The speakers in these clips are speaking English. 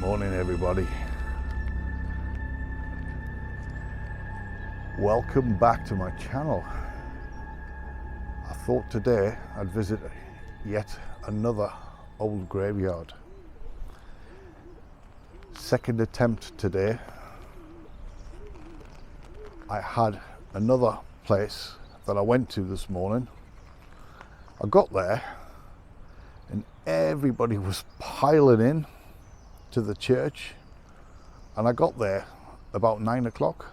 Morning everybody. Welcome back to my channel. I thought today I'd visit yet another old graveyard. Second attempt today. I had another place that I went to this morning. I got there and everybody was piling in to the church, and I got there about 9 o'clock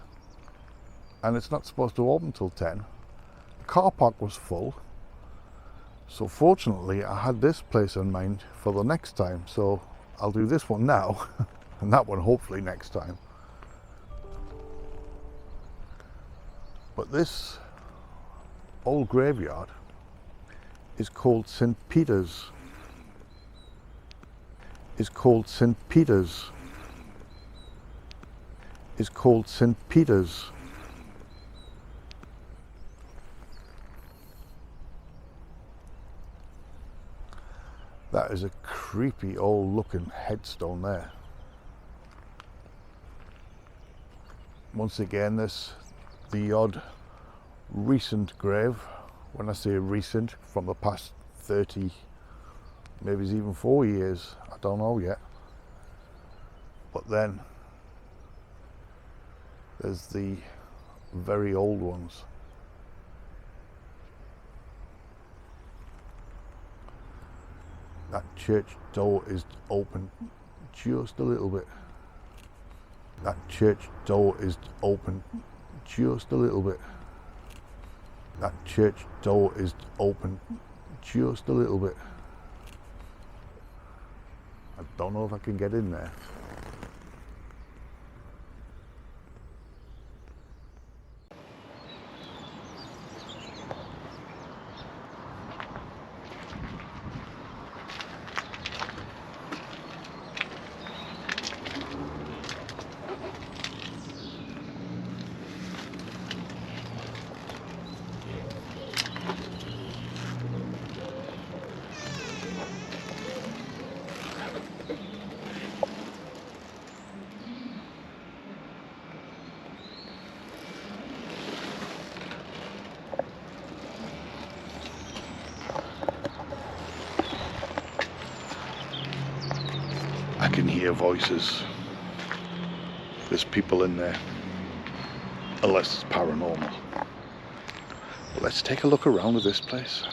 and it's not supposed to open till 10. The car park was full, so fortunately I had this place in mind for the next time, so I'll do this one now and that one hopefully next time. But this old graveyard is called St. Peter's. Is called St. Peter's. Is called St. Peter's. That is a creepy old looking headstone there. Once again, the odd recent grave. When I say recent, from the past 30, maybe even 4 years, I don't know yet. But then there's the very old ones. That church door is open just a little bit. That church door is open just a little bit. That church door is open just a little bit. I don't know if I can get in there. I can hear voices. There's people in there, unless it's paranormal. But let's take a look around at this place.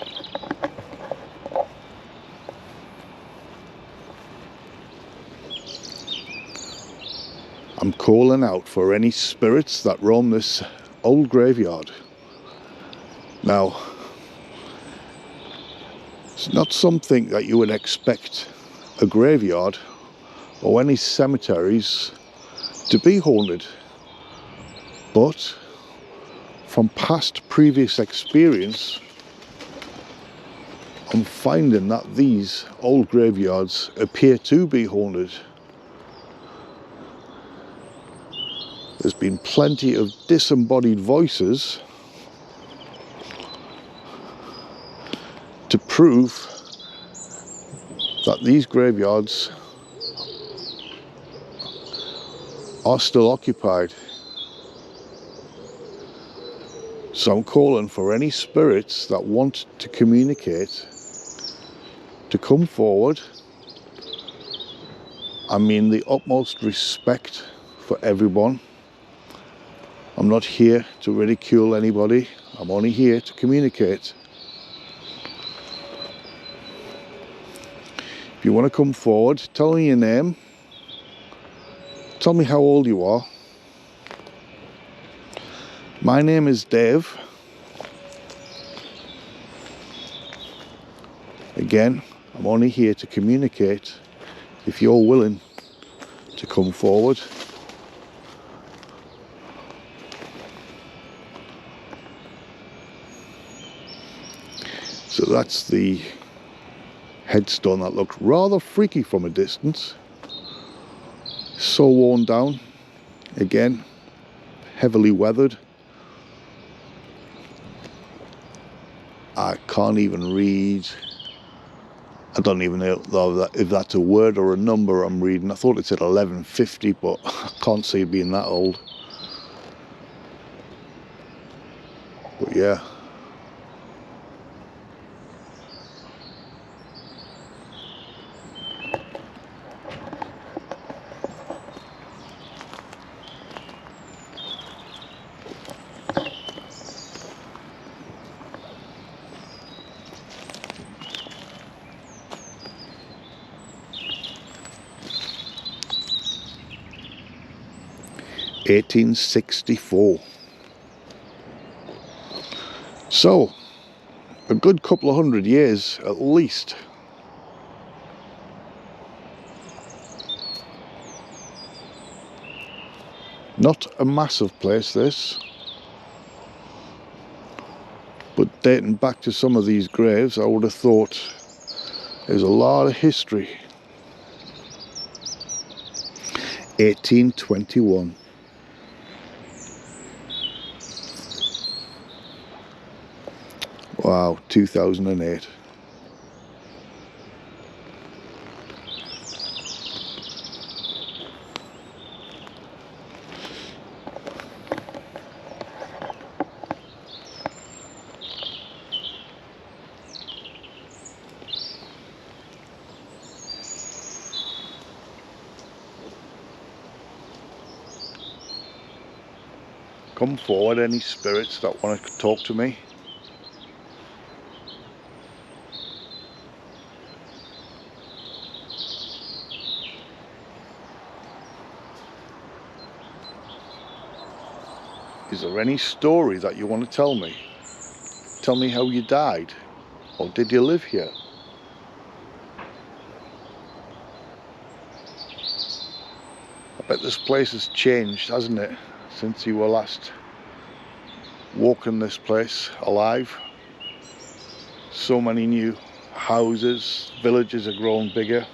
I'm calling out for any spirits that roam this old graveyard. Now, it's not something that you would expect a graveyard or any cemeteries to be haunted, but from past previous experience, I'm finding that these old graveyards appear to be haunted. There's been plenty of disembodied voices to prove that these graveyards are still occupied. So I'm calling for any spirits that want to communicate to come forward. I mean the utmost respect for everyone. I'm not here to ridicule anybody. I'm only here to communicate. If you want to come forward, tell me your name. Tell me how old you are. My name is Dave. Again, I'm only here to communicate if you're willing to come forward. So that's the headstone that looked rather freaky from a distance. So worn down, again, heavily weathered. I can't even read I don't even know if that's a word or a number I'm reading. I thought it said 1150, but I can't see it being that old. But yeah. (1864). So, a good couple of 100 years at least. Not a massive place, this. But dating back to some of these graves, I would have thought there's a lot of history. 1821. Wow, 2008. Come forward, any spirits that want to talk to me. Is there any story that you want to tell me? Tell me how you died, or did you live here? I bet this place has changed, hasn't it, since you were last walking this place alive. So many new houses, villages are growing bigger.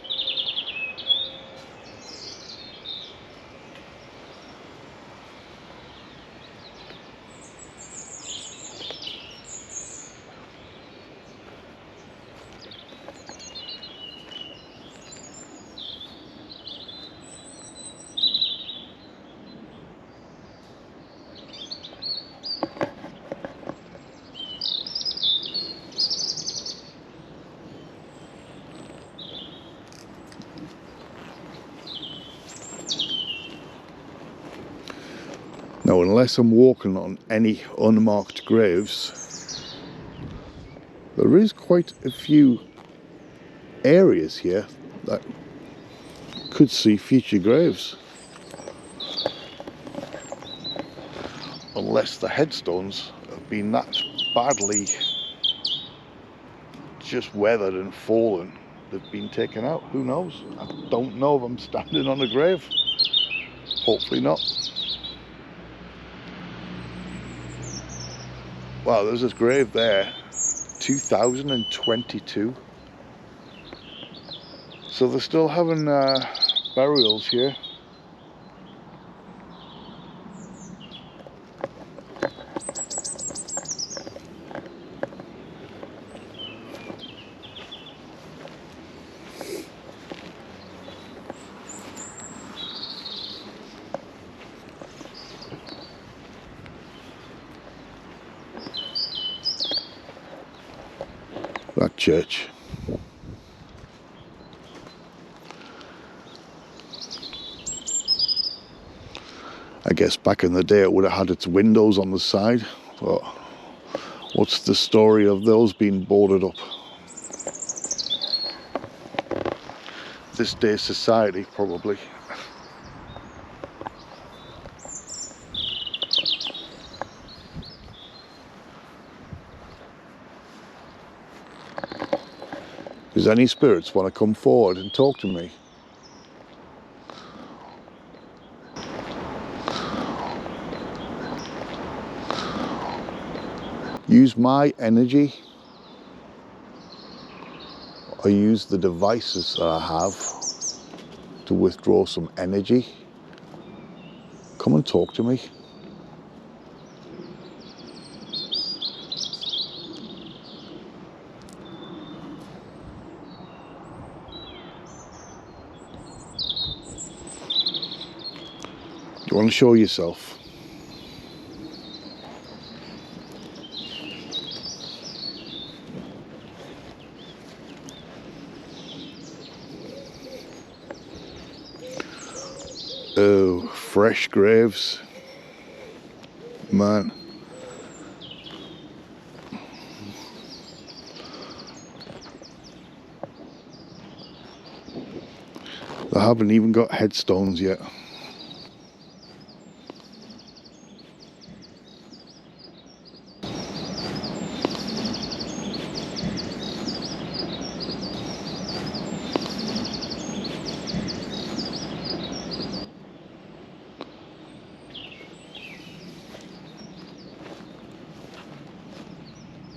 Now, unless I'm walking on any unmarked graves, there is quite a few areas here that could see future graves. Unless the headstones have been that badly just weathered and fallen, they've been taken out. Who knows? I don't know if I'm standing on a grave. Hopefully not. Wow, there's this grave there, 2022. So they're still having burials here. That church. I guess back in the day it would have had its windows on the side, but what's the story of those being boarded up? This day's society, probably. Does any spirits want to come forward and talk to me? Use my energy, or use the devices that I have to withdraw some energy. Come and talk to me. and show yourself. Oh, fresh graves, man. They haven't even got headstones yet.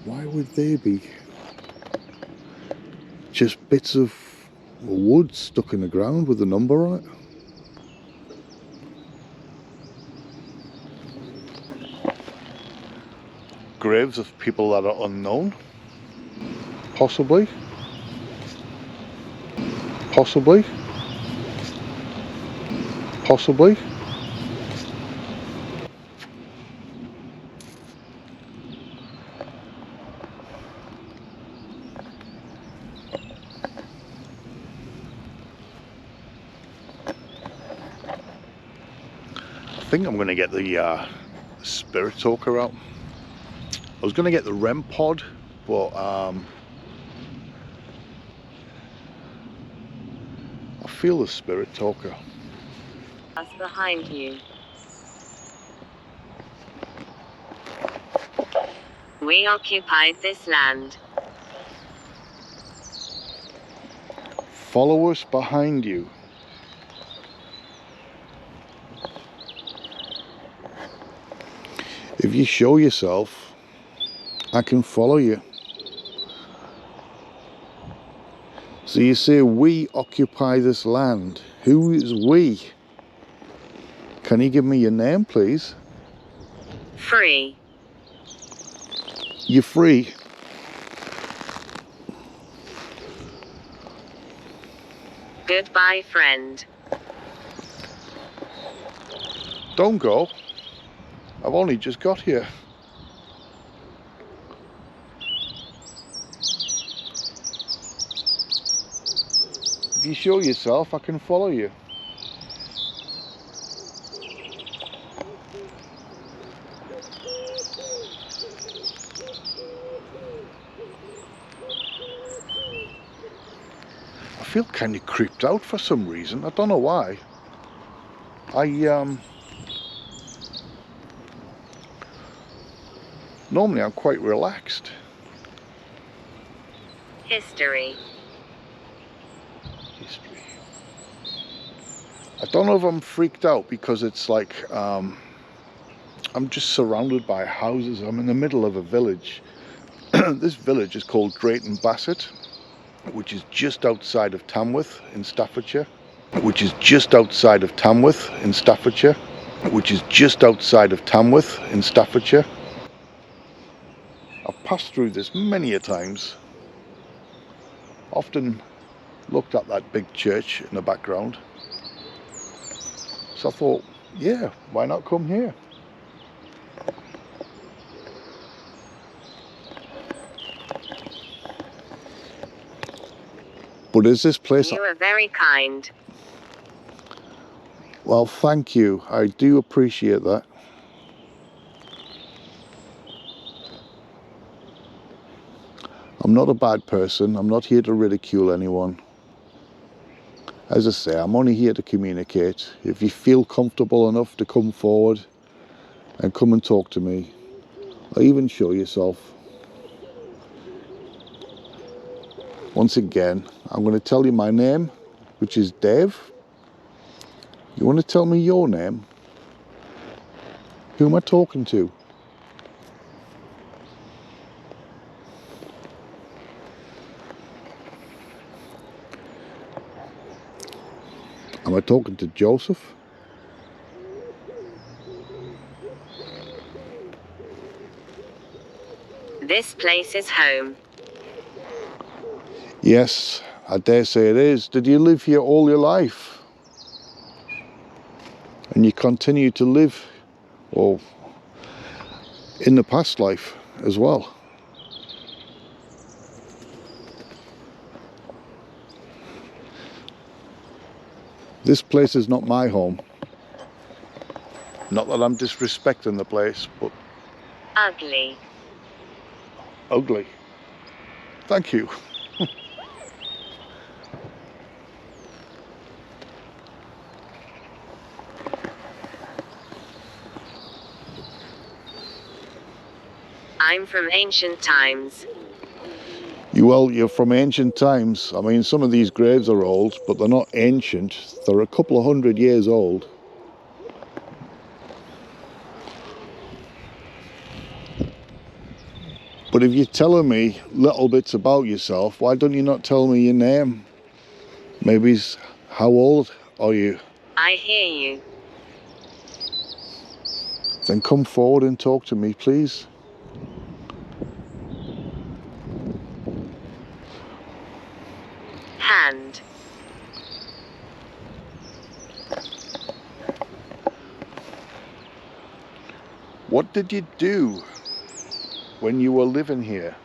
Why would they be? Just bits of wood stuck in the ground with a number on it. Graves of people that are unknown. Possibly. Possibly. Possibly. I think I'm going to get the spirit talker out. I was going to get the REM pod, but I feel the spirit talker. Us behind you. We occupied this land. Follow us behind you. If you show yourself, I can follow you. So you say, we occupy this land. Who is we? Can you give me your name, please? Free. You're free. Goodbye, friend. Don't go. I've only just got here. If you show yourself, I can follow you. I feel kind of creeped out for some reason. I don't know why. Normally I'm quite relaxed. History. I don't know if I'm freaked out because it's like I'm just surrounded by houses. I'm in the middle of a village. This village is called Drayton, Bassett, which is just outside of Tamworth in Staffordshire. Which is just outside of Tamworth in Staffordshire. Which is just outside of Tamworth in Staffordshire. I've passed through this many a times. Often looked at that big church in the background. So I thought, yeah, why not come here? But is this place... You are very kind. Well, thank you. I do appreciate that. I'm not a bad person. I'm not here to ridicule anyone. As I say, I'm only here to communicate. If you feel comfortable enough to come forward and come and talk to me, or even show yourself. Once again, I'm going to tell you my name, which is Dave. You want to tell me your name? Who am I talking to? Am I talking to Joseph? This place is home. Yes, I dare say it is. Did you live here all your life? and you continue to live, or in the past life as well. This place is not my home. Not that I'm disrespecting the place, but Ugly. ugly. Thank you. I'm from ancient times. You're from ancient times. I mean, some of these graves are old, but they're not ancient. They're a couple of 100 years old. But if you're telling me little bits about yourself, why don't you not tell me your name? Maybe how old are you? I hear you. Then come forward and talk to me, please. Hand. What did you do when you were living here?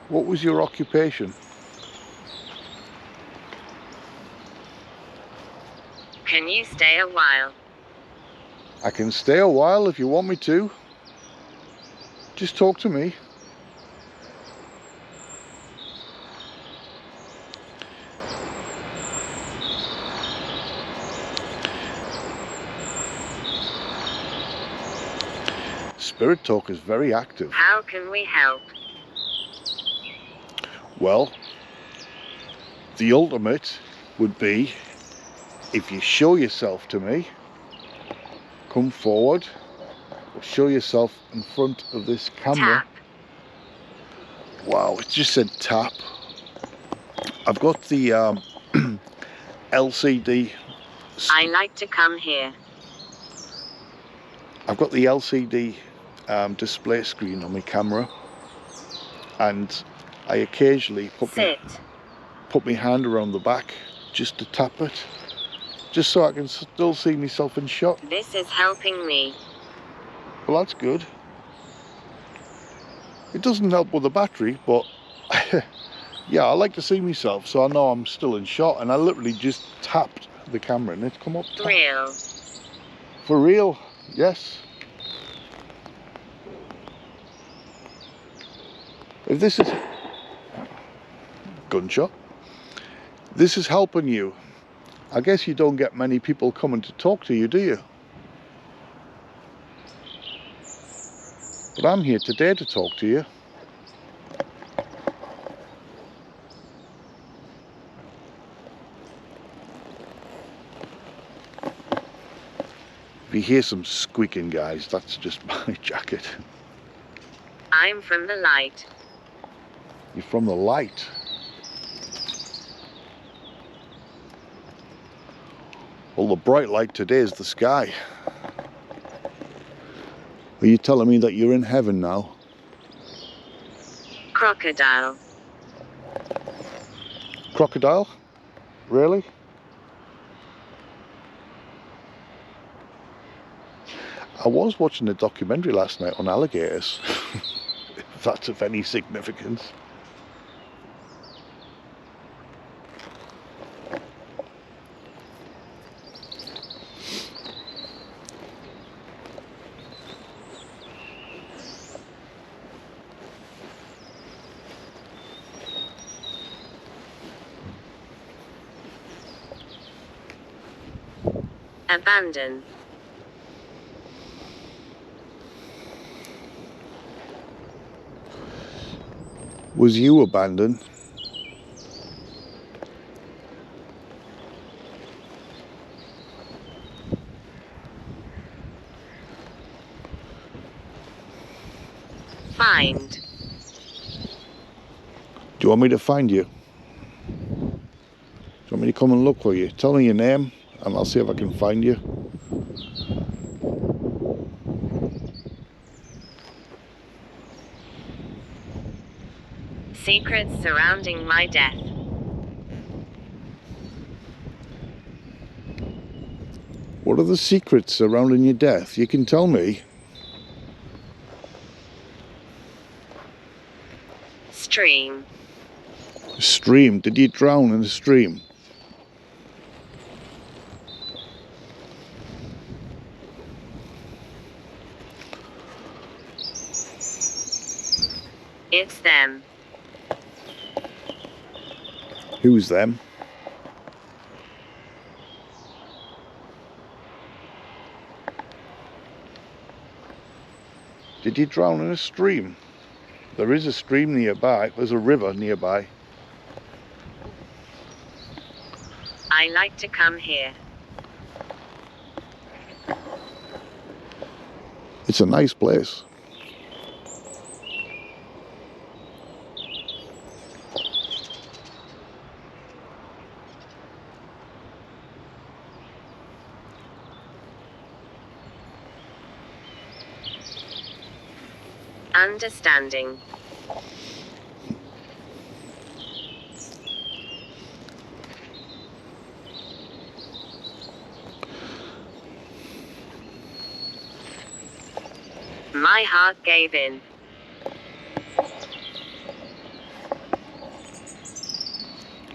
What was your occupation? Can you stay a while? I can stay a while if you want me to. Just talk to me. Spirit talk is very active. How can we help? Well, the ultimate would be if you show yourself to me, come forward, or show yourself in front of this camera. Tap. Wow, it just said tap. I've got the LCD. I like to come here. I've got the LCD display screen on my camera, and I occasionally put my hand around the back just to tap it, just so I can still see myself in shot. This is helping me. Well, that's good. It doesn't help with the battery, but yeah, I like to see myself, so I know I'm still in shot, and I literally just tapped the camera and it's come up. Real. For real, yes. If this is gunshot, this is helping you. I guess you don't get many people coming to talk to you, do you? But I'm here today to talk to you. If you hear some squeaking, guys, that's just my jacket. I'm from the light. You're from the light. Well, the bright light today is the sky. Are you telling me that you're in heaven now? Crocodile. Crocodile? Really? I was watching a documentary last night on alligators, if that's of any significance. Abandon. Was you abandoned? Find. Do you want me to find you? Do you want me to come and look for you? Tell me your name and I'll see if I can find you. Secrets surrounding my death. What are the secrets surrounding your death? You can tell me. Stream. Stream. Did you drown in a stream? It's them. Who's them? Did you drown in a stream? There is a stream nearby. There's a river nearby. I like to come here. It's a nice place. Understanding. My heart gave in.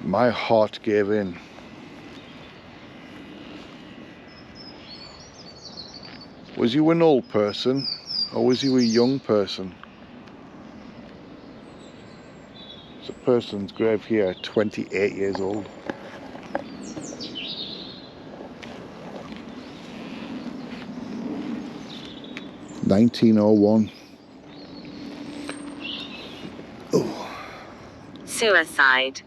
My heart gave in. Was you an old person or was you a young person? There's a person's grave here, 28 years old. (1901). Oh. Suicide.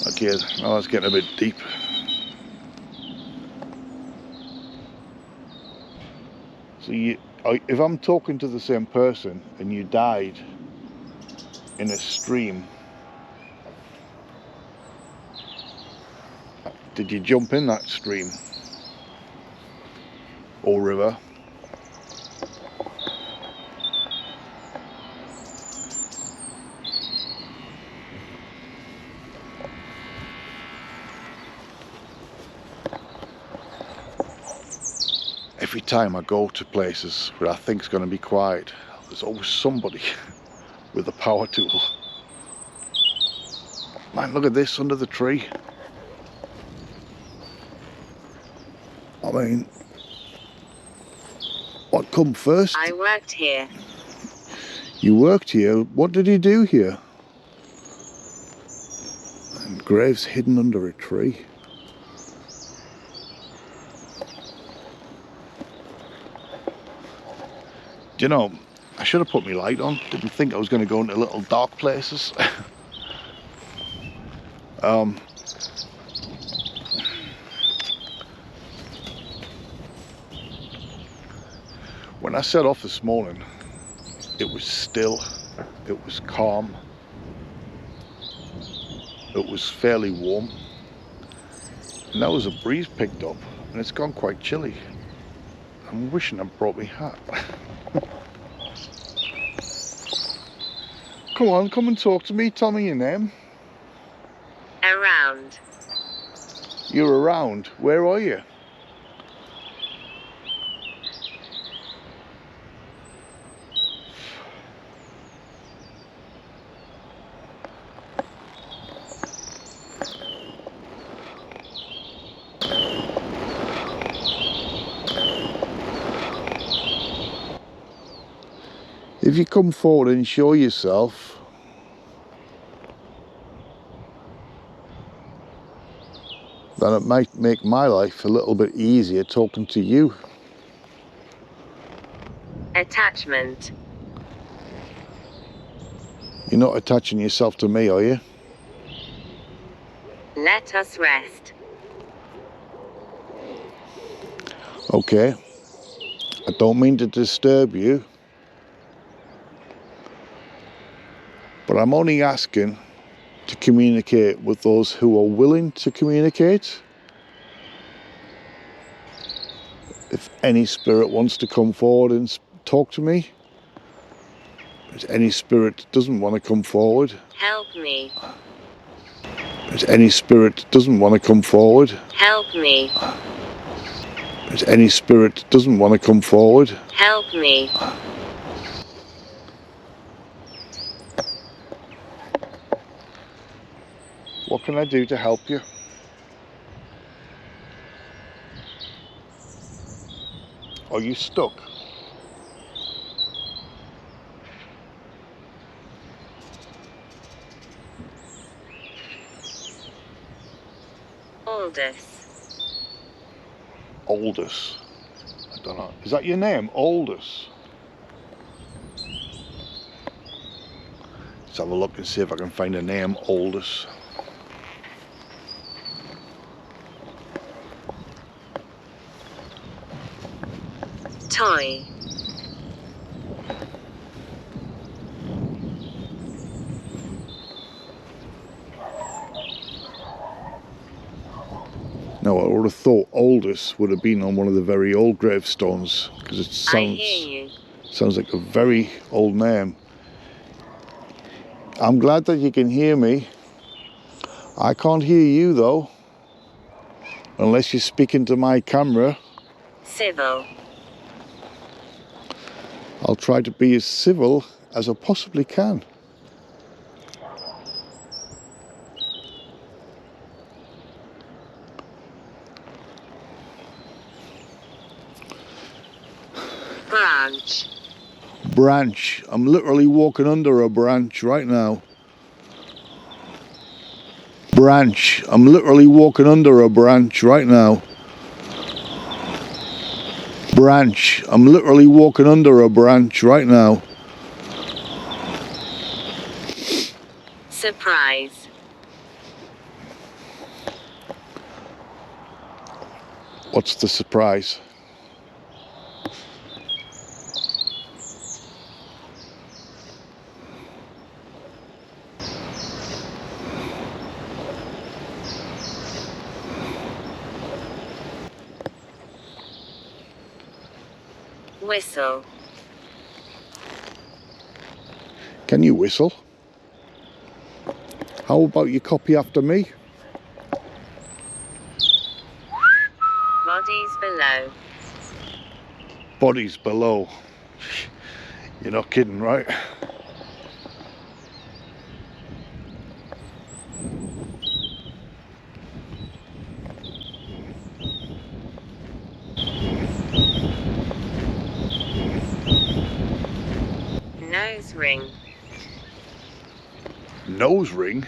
Okay, now it's getting a bit deep. So if I'm talking to the same person and you died in a stream, did you jump in that stream or river? Every time I go to places where I think it's going to be quiet, there's always somebody with a power tool. Man, look at this under the tree. I mean, what come first? I worked here. You worked here? What did you do here? And graves hidden under a tree. Do you know, I should have put my light on. Didn't think I was going to go into little dark places. When I set off this morning, it was still, it was calm, it was fairly warm. And now as a breeze picked up and it's gone quite chilly. I'm wishing I brought my hat. Come on, come and talk to me. Tell me your name. Around. You're around. Where are you? If you come forward and show yourself, then it might make my life a little bit easier talking to you. Attachment. You're not attaching yourself to me, are you? Let us rest. Okay. I don't mean to disturb you, but I'm only asking to communicate with those who are willing to communicate. If any spirit wants to come forward and talk to me, if any spirit doesn't want to come forward, Help me. There's any spirit that doesn't want to come forward. Help me. There's any spirit that doesn't want to come forward. Help me. What can I do to help you? Are you stuck? Aldous. Aldous. I don't know. Is that your name? Aldous? Let's have a look and see if I can find a name, Aldous. Toy. Now, I would have thought Aldous would have been on one of the very old gravestones, because it I hear you. sounds like a very old name. I'm glad that you can hear me. I can't hear you though, unless you're speaking to my camera. Civil. I'll try to be as civil as I possibly can. Branch. Branch. I'm literally walking under a branch right now. Branch. I'm literally walking under a branch right now. Branch. I'm literally walking under a branch right now. Surprise. What's the surprise? Whistle. Can you whistle? How about you copy after me? Bodies below. Bodies below. You're not kidding, right? Nose ring. Nose ring?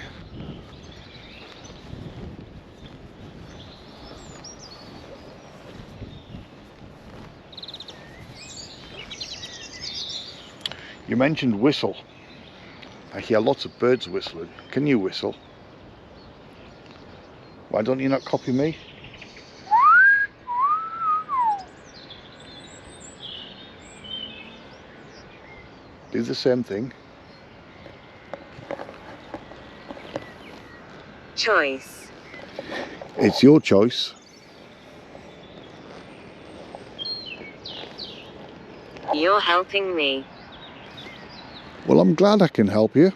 You mentioned whistle. I hear lots of birds whistling. Can you whistle? Why don't you not copy me? Do the same thing. Choice. It's your choice. You're helping me. Well, I'm glad I can help you.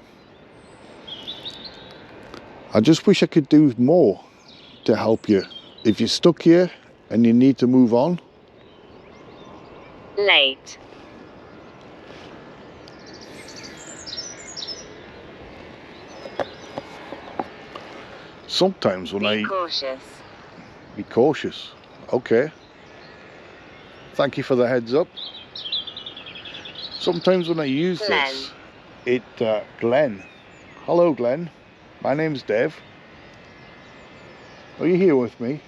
I just wish I could do more to help you. If you're stuck here and you need to move on. Late. Sometimes when Be cautious. Be cautious. Okay. Thank you for the heads up. Sometimes when I use this, Glenn. Hello, Glenn. My name's Dev. Are you here with me?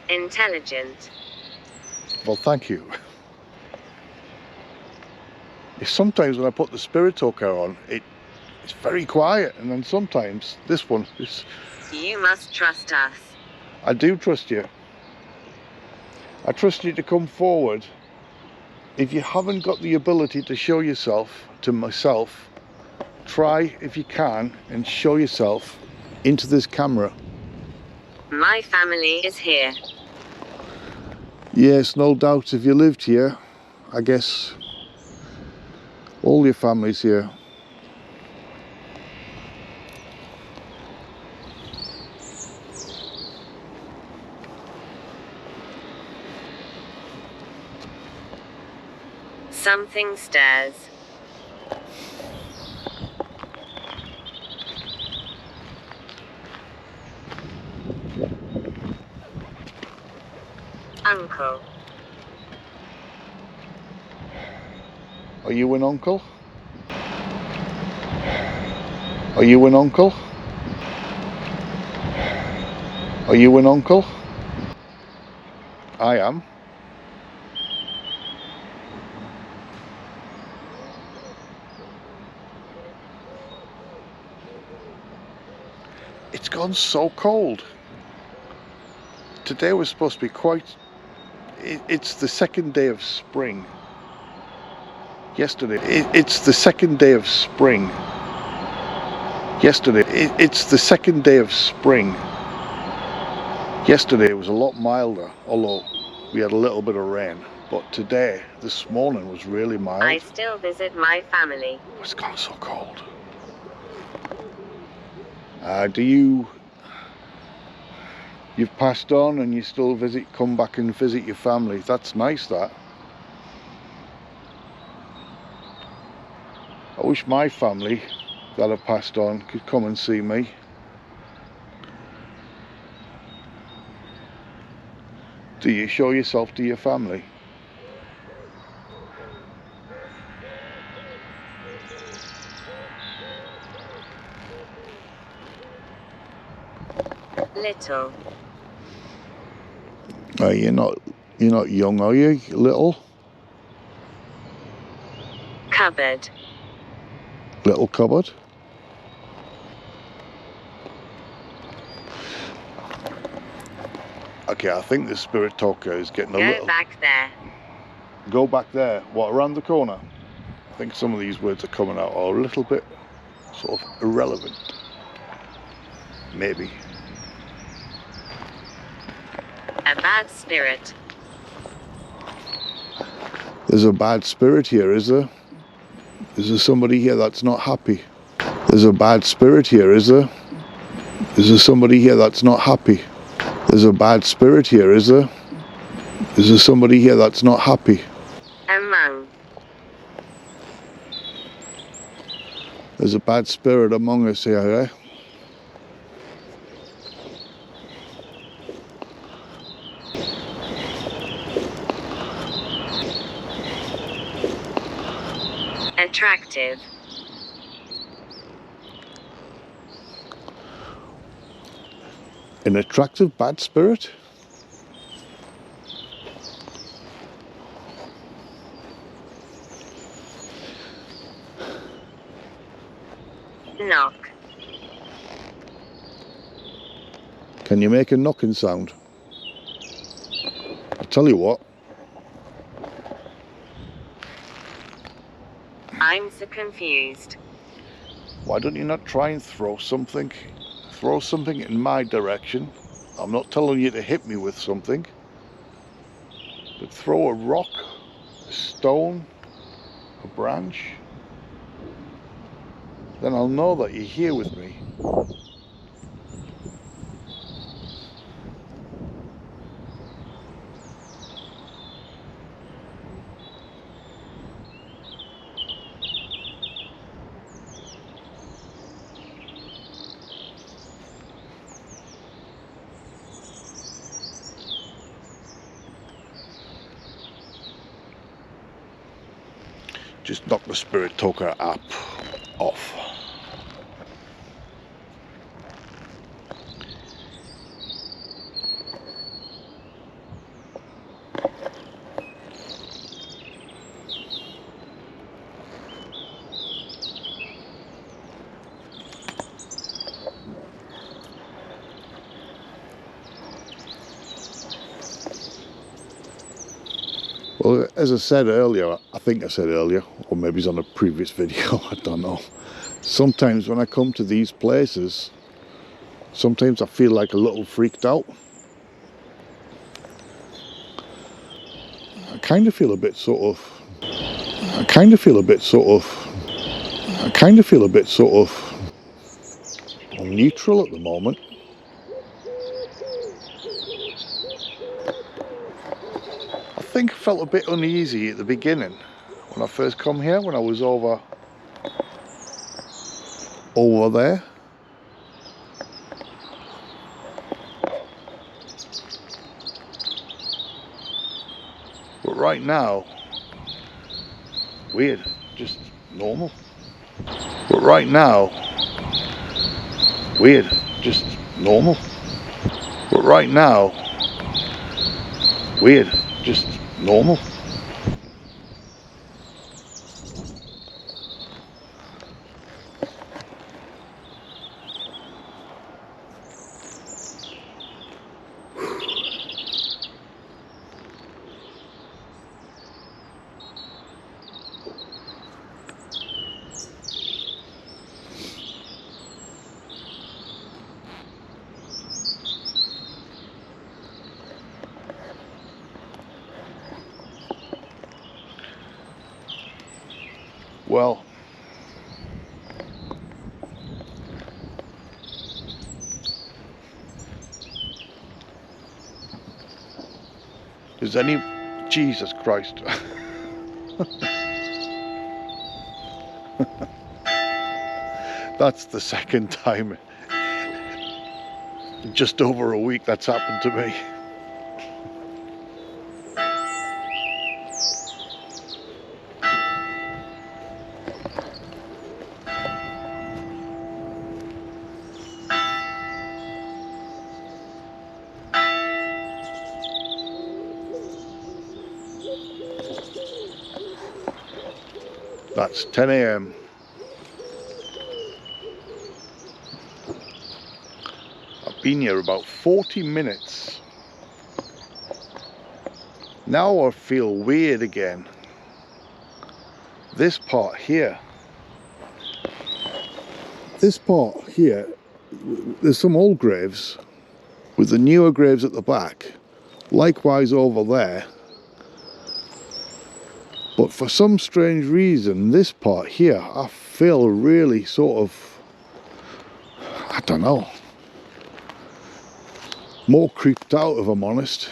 Intelligent. Well, thank you. Sometimes when I put the spirit talker on, it's very quiet, and then sometimes this one is. You must trust us. I do trust you. I trust you to come forward. If you haven't got the ability to show yourself to myself, try if you can and show yourself into this camera. My family is here. Yes, no doubt. If you lived here, I guess all your family's here. Something stirs. Uncle. Are you an uncle? Are you an uncle? Are you an uncle? I am. It's gone so cold. Today was supposed to be quite... It's the second day of spring. Yesterday, it's the second day of spring. Yesterday, it's the second day of spring. Yesterday it was a lot milder, although we had a little bit of rain. But today, this morning, was really mild. I still visit my family. It's gone so cold. You've passed on and you still come back and visit your family. That's nice, that. I wish my family that have passed on could come and see me. Do you show yourself to your family? Little. Oh, you're not young, are you, little? Cupboard. Little cupboard? Okay, I think the spirit talker is getting a little... Go back there. Go back there? What, around the corner? I think some of these words are coming out are a little bit sort of irrelevant. Maybe. A bad spirit. There's a bad spirit here, is there? Is there somebody here that's not happy? There's a bad spirit here, is there? Is there somebody here that's not happy? There's a bad spirit here, is there? Is there somebody here that's not happy? Among. There's a bad spirit among us here, eh? Attractive. An attractive bad spirit? Knock. Can you make a knocking sound? I'll tell you what. I'm so confused. Why don't you not try and throw something? Throw something in my direction. I'm not telling you to hit me with something. But throw a rock, a stone, a branch. Then I'll know that you're here with me. Just knock the Spirit Talker app off. Well, as I said earlier, I think I said earlier, or maybe it's on a previous video, I don't know. Sometimes when I come to these places, sometimes I feel like a little freaked out. I kind of feel a bit sort of neutral at the moment. I think I felt a bit uneasy at the beginning when I first come here, when I was over there. But right now, weird, just normal. But right now, weird, just normal. But right now, weird, just normal. Well, is any... Jesus Christ. That's the second time in just over a week that's happened to me. That's 10 a.m. I've been here about 40 minutes. Now I feel weird again. This part here, there's some old graves with the newer graves at the back. Likewise over there. But for some strange reason, this part here, I feel really sort of, I don't know, more creeped out if I'm honest.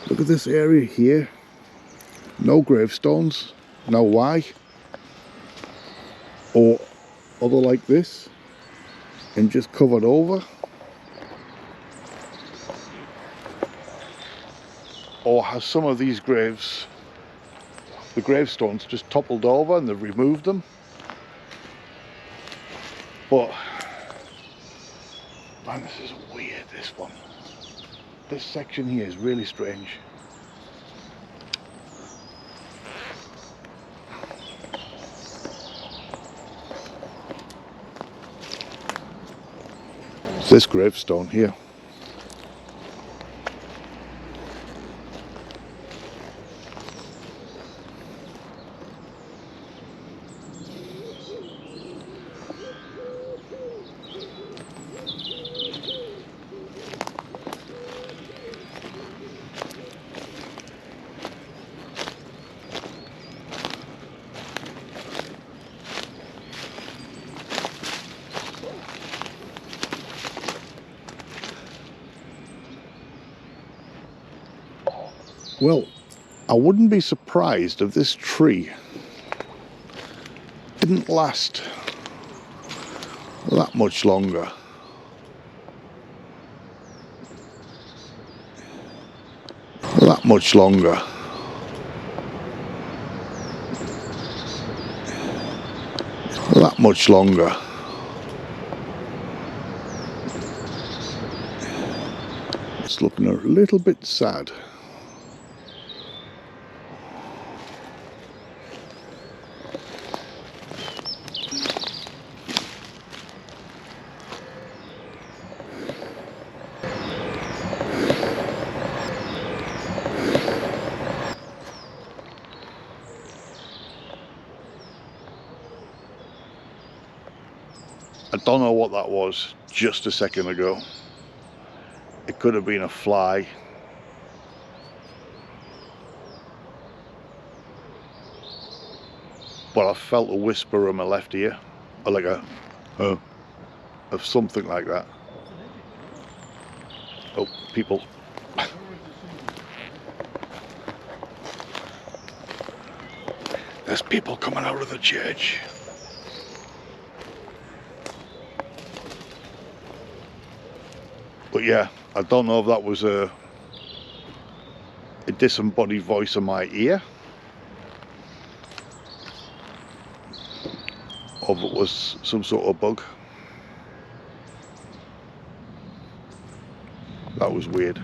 Look at this area here. No gravestones. Now why? Or other like this and just covered over. Or has some of these graves, the gravestones just toppled over and they've removed them. But, man, this is weird, this one. This section here is really strange. It's this gravestone here. Well, I wouldn't be surprised if this tree didn't last that much longer. That much longer. That much longer. It's looking a little bit sad. I don't know what that was just a second ago. It could have been a fly. But I felt a whisper in my left ear, or like a of something like that. Oh, people. There's people coming out of the church. But yeah, I don't know if that was a disembodied voice in my ear, or if it was some sort of bug. That was weird.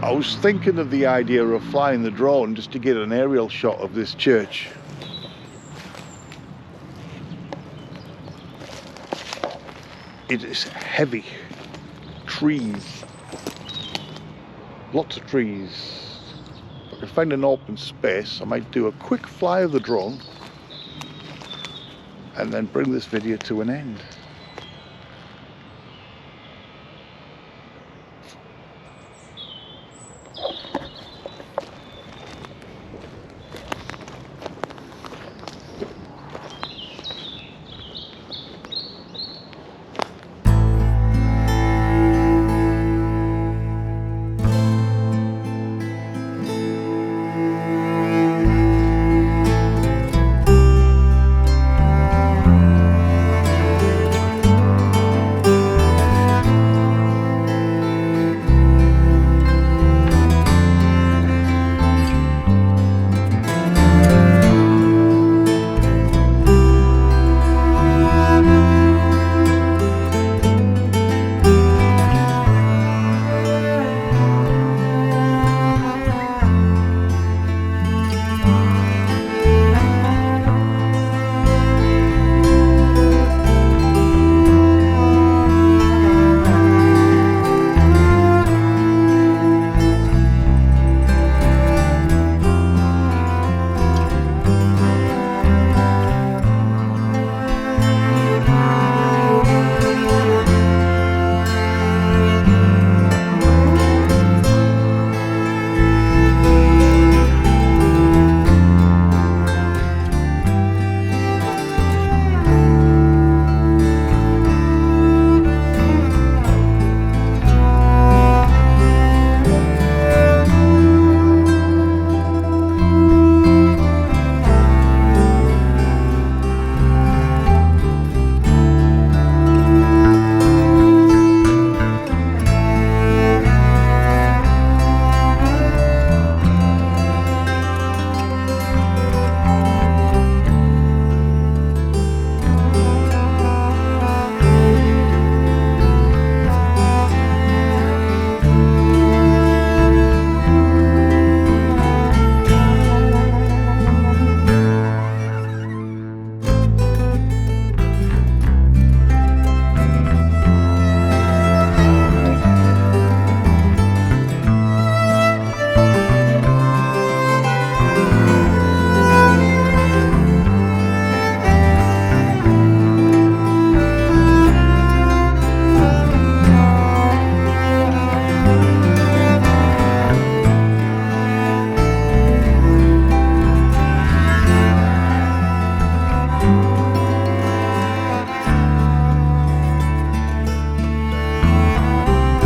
I was thinking of the idea of flying the drone just to get an aerial shot of this church. It is heavy. Trees. Lots of trees. If I can find an open space, I might do a quick fly of the drone and then bring this video to an end.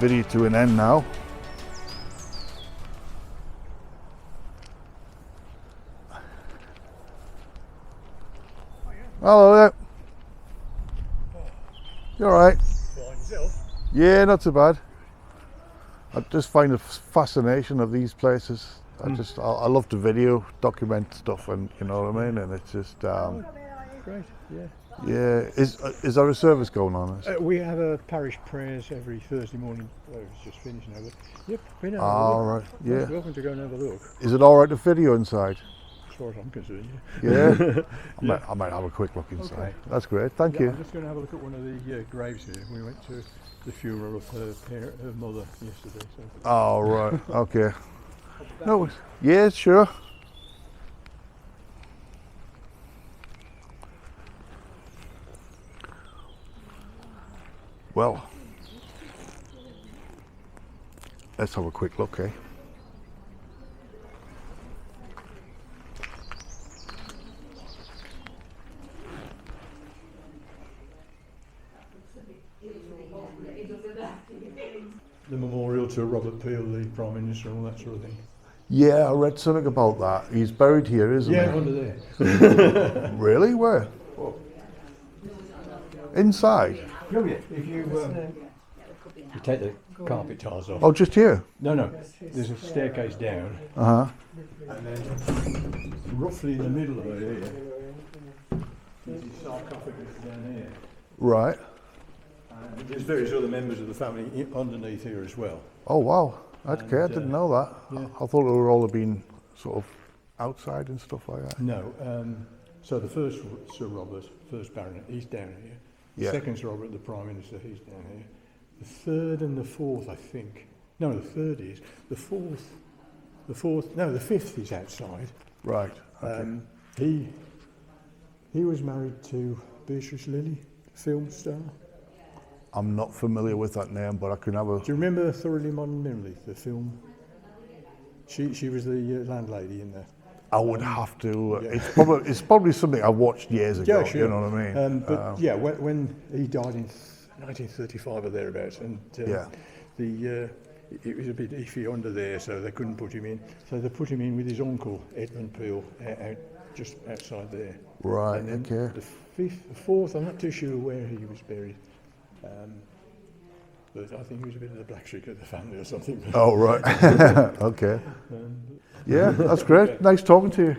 Video to an end now. Hello there. You alright? Yeah, not too bad. I just find the fascination of these places. I love to video, document stuff, and you know what I mean. And it's just Great, yeah. yeah. Is there a service going on? We have a parish prayers every Thursday morning. Well, it's just finished now, but yep, been out. All right, yeah. Welcome to go and have a look. Is it all right to video inside? As far as I'm concerned, Yeah. Yeah. I might have a quick look inside. Okay. That's great. Thank yeah. you. I'm just going to have a look at one of the graves here. We went to the funeral of her mother yesterday. So. All right. Okay. No. Yeah, sure. Well, let's have a quick look, eh? The memorial to Robert Peel, the Prime Minister, and all that sort of thing. Yeah, I read something about that. He's buried here, isn't Yeah, he? under there. Really? Where? Inside? Oh yeah, if you take the carpet tiles off. Oh, just here? No, there's a staircase down, Uh-huh. and then roughly in the middle of it here, there's this sarcophagus down here. Right. And there's various other members of the family underneath here as well. Oh, wow. Okay, I And, didn't know that. yeah. I thought it would all have been sort of outside and stuff like that. No, so the first Sir Robert, first Baronet, he's down here. The Yeah. second Sir Robert, the Prime Minister, he's down here. The third and the fourth, I think. No, the third is. The fifth is outside. Right. Okay. He was married to Beatrice Lilly, film star. I'm not familiar with that name, but I can have a... Do you remember Thoroughly Modern Emily, the film? She was the landlady in there. I would have to... Yeah. It's probably something I watched years ago, Yeah, sure. you know what I mean? But yeah, when he died in 1935 or thereabouts, and Yeah. it was a bit iffy under there, so they couldn't put him in. So they put him in with his uncle, Edmund Peel, out just outside there. Right, And then okay. the fourth, I'm not too sure where he was buried. But I think he was a bit of the black sheep of the family or something. Oh, right. Okay. Yeah, that's great. Nice talking to you.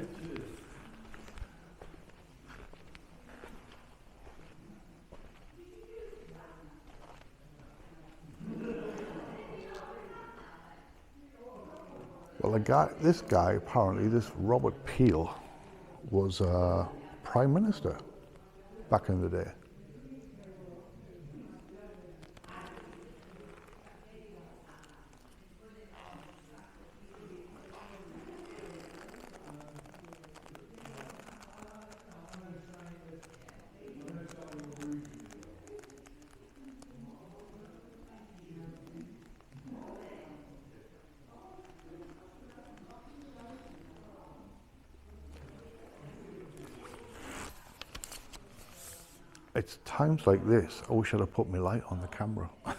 Well, this guy, apparently, this Robert Peel, was Prime Minister back in the day. It's times like this, I wish I'd have put my light on the camera. 'Cause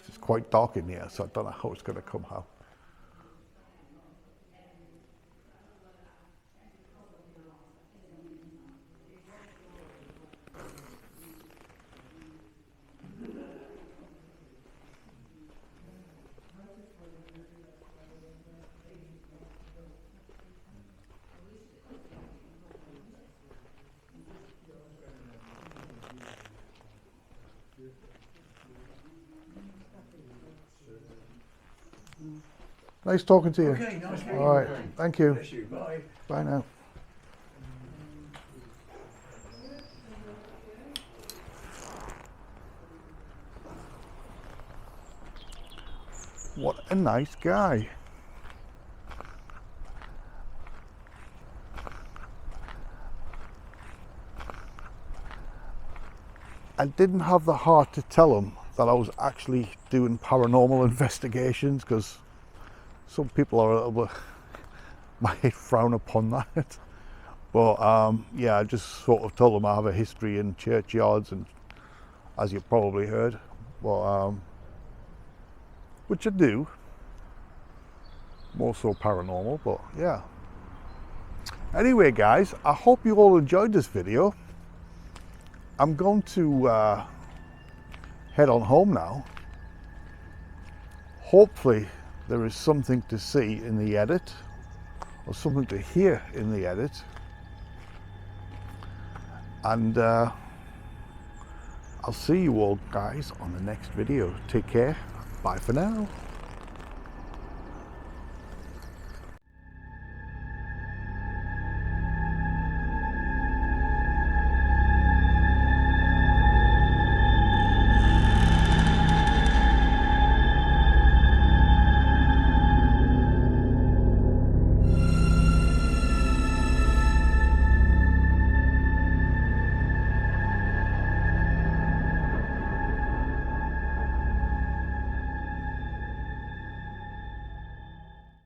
it's quite dark in here, so I don't know how it's going to come out. Nice talking to you. Okay, nice meeting you. All right, thank you. Bless you. Bye. Bye now. What a nice guy. I didn't have the heart to tell him that I was actually doing paranormal investigations, because some people are a little bit might frown upon that. But yeah, I just sort of told them I have a history in churchyards, and as you probably heard, but which I do, more so paranormal, but yeah. Anyway guys, I hope you all enjoyed this video. I'm going to head on home now. Hopefully there is something to see in the edit, or something to hear in the edit. And I'll see you all guys on the next video. Take care. Bye for now.